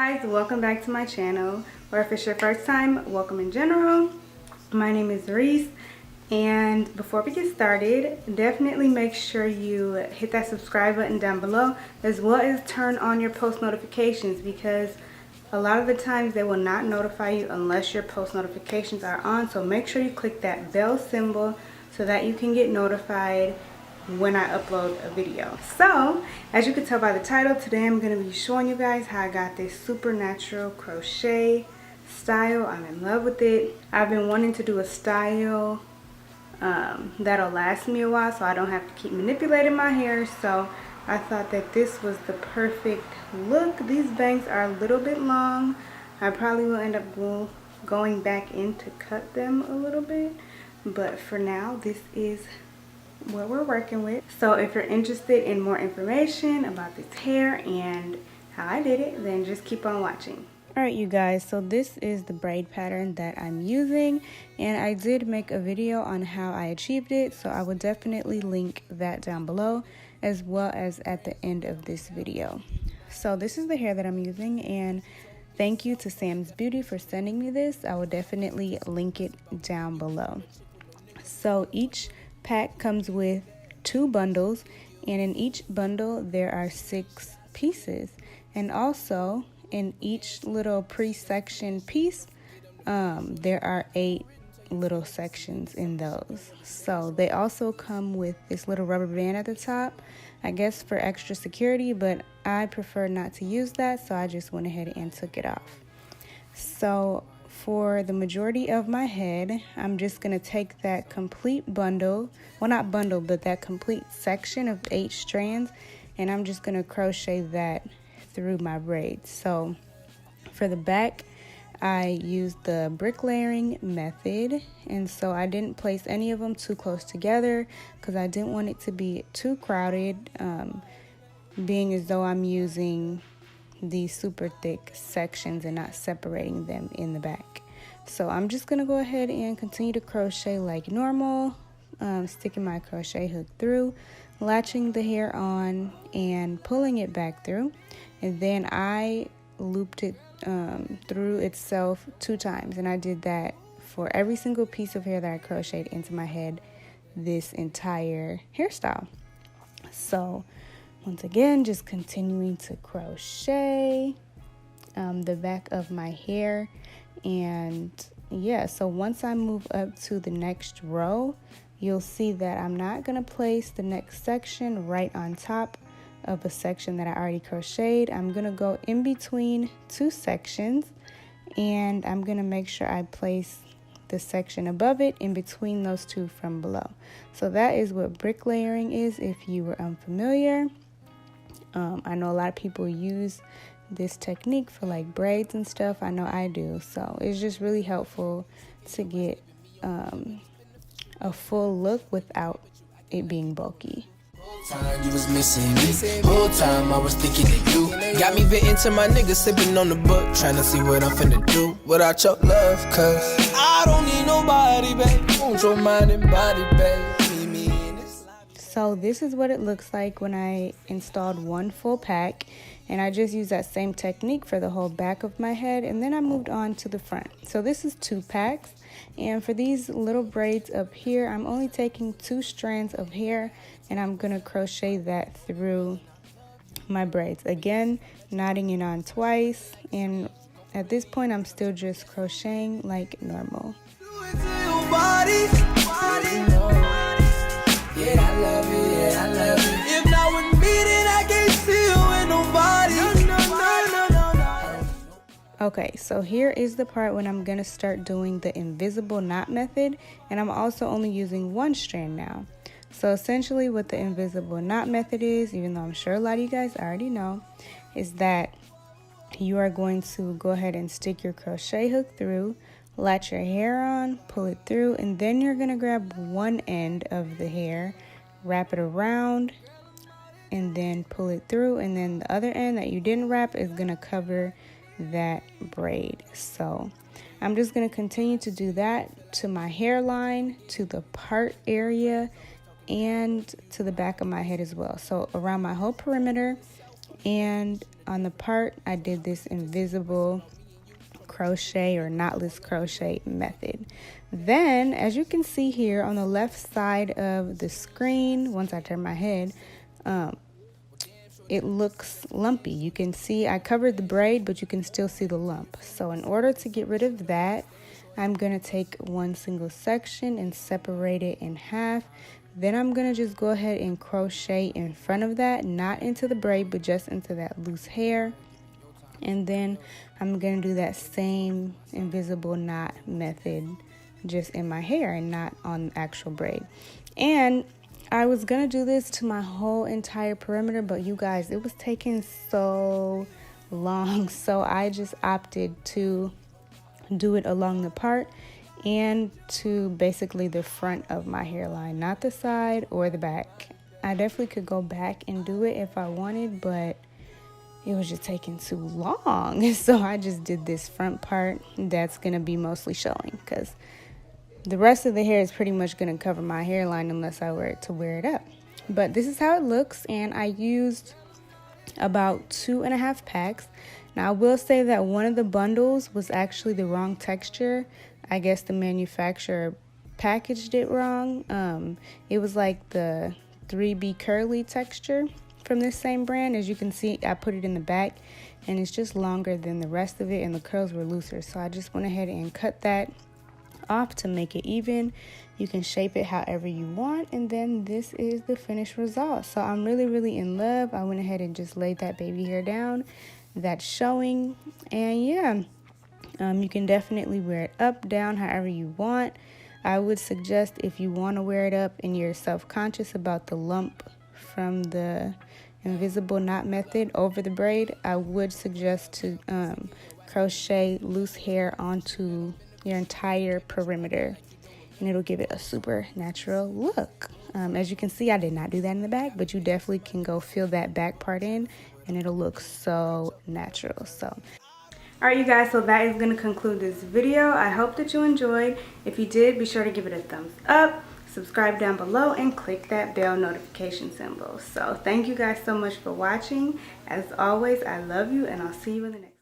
guys, welcome back to my channel, or if it's your first time, welcome in general. My name is Reese, and before we get started, definitely make sure you hit that subscribe button down below, as well as turn on your post notifications, because a lot of the times they will not notify you unless your post notifications are on. So make sure you click that bell symbol so that you can get notified when I upload a video. So as you can tell by the title, today I'm going to be showing you guys how I got this supernatural crochet style. I'm in love with it. I've been wanting to do a style that'll last me a while, so I don't have to keep manipulating my hair. So I thought that this was the perfect look. These bangs are a little bit long. I probably will end up going back in to cut them a little bit, but for now this is what we're working with. So if you're interested in more information about this hair and how I did it, then just keep on watching. Alright you guys, so this is the braid pattern that I'm using, and I did make a video on how I achieved it, so I will definitely link that down below as well as at the end of this video. So this is the hair that I'm using, and thank you to Sam's Beauty for sending me this. I will definitely link it down below. So each pack comes with 2 bundles, and in each bundle there are 6 pieces, and also in each little pre-section piece there are 8 little sections in those. So they also come with this little rubber band at the top, I guess for extra security, but I prefer not to use that, so I just went ahead and took it off. So for the majority of my head, I'm just going to take that complete bundle, well not bundle, but that complete section of 8 strands, and I'm just going to crochet that through my braids. So for the back, I used the bricklayering method, and so I didn't place any of them too close together because I didn't want it to be too crowded, being as though I'm using these super thick sections and not separating them in the back. So I'm just gonna go ahead and continue to crochet like normal, sticking my crochet hook through, latching the hair on and pulling it back through, and then I looped it through itself 2 times, and I did that for every single piece of hair that I crocheted into my head this entire hairstyle. So once again, just continuing to crochet the back of my hair, and yeah, so once I move up to the next row, you'll see that I'm not going to place the next section right on top of a section that I already crocheted. I'm going to go in between 2 sections, and I'm going to make sure I place the section above it in between those 2 from below. So that is what bricklayering is, if you were unfamiliar. I know a lot of people use this technique for like braids and stuff. I know I do. So it's just really helpful to get a full look without it being bulky. Time you was missing me. Whole time I was thinking of you. Got me venting to my niggas, sipping on the book, trying to see what I'm finna do without your love, cause I don't need nobody, babe. Want your mind and body, babe. So this is what it looks like when I installed 1 full pack, and I just used that same technique for the whole back of my head, and then I moved on to the front. So this is 2 packs, and for these little braids up here, I'm only taking 2 strands of hair, and I'm gonna crochet that through my braids. Again, knotting it on twice, and at this point I'm still just crocheting like normal. Yeah, I love it, yeah, I love it. If not with me, then I can't see you with nobody. No. Okay, so here is the part when I'm gonna start doing the invisible knot method, and I'm also only using 1 strand now. So essentially what the invisible knot method is, even though I'm sure a lot of you guys already know, is that you are going to go ahead and stick your crochet hook through, latch your hair on, pull it through, and then you're going to grab one end of the hair, wrap it around, and then pull it through, and then the other end that you didn't wrap is going to cover that braid. So I'm just going to continue to do that to my hairline, to the part area, and to the back of my head as well. So around my whole perimeter, And on the part, I did this invisible crochet or knotless crochet method. Then, as you can see here on the left side of the screen, once I turn my head, it looks lumpy. You can see I covered the braid, but you can still see the lump. So in order to get rid of that, I'm going to take one single section and separate it in half. Then I'm going to just go ahead and crochet in front of that, not into the braid, but just into that loose hair. And then I'm going to do that same invisible knot method just in my hair and not on the actual braid. And I was going to do this to my whole entire perimeter, but you guys, it was taking so long. So I just opted to do it along the part and to basically the front of my hairline, not the side or the back. I definitely could go back and do it if I wanted, but it was just taking too long. So I just did this front part that's going to be mostly showing, because the rest of the hair is pretty much going to cover my hairline unless I were to wear it up. But this is how it looks, and I used about 2.5 packs. Now I will say that one of the bundles was actually the wrong texture. I guess the manufacturer packaged it wrong. It was like the 3B curly texture from this same brand. As you can see, I put it in the back and it's just longer than the rest of it, and the curls were looser. So I just went ahead and cut that off to make it even. You can shape it however you want, and then this is the finished result. So I'm really in love. I went ahead and just laid that baby hair down. That's showing, and yeah, you can definitely wear it up, down, however you want. I would suggest, if you want to wear it up and you're self-conscious about the lump from the invisible knot method over the braid, I would suggest to crochet loose hair onto your entire perimeter, and it'll give it a super natural look. As you can see, I did not do that in the back, but you definitely can go fill that back part in and it'll look so natural. So alright you guys, so that is going to conclude this video. I hope that you enjoyed. If you did, be sure to give it a thumbs up, subscribe down below, and click that bell notification symbol. So thank you guys so much for watching. As always, I love you, and I'll see you in the next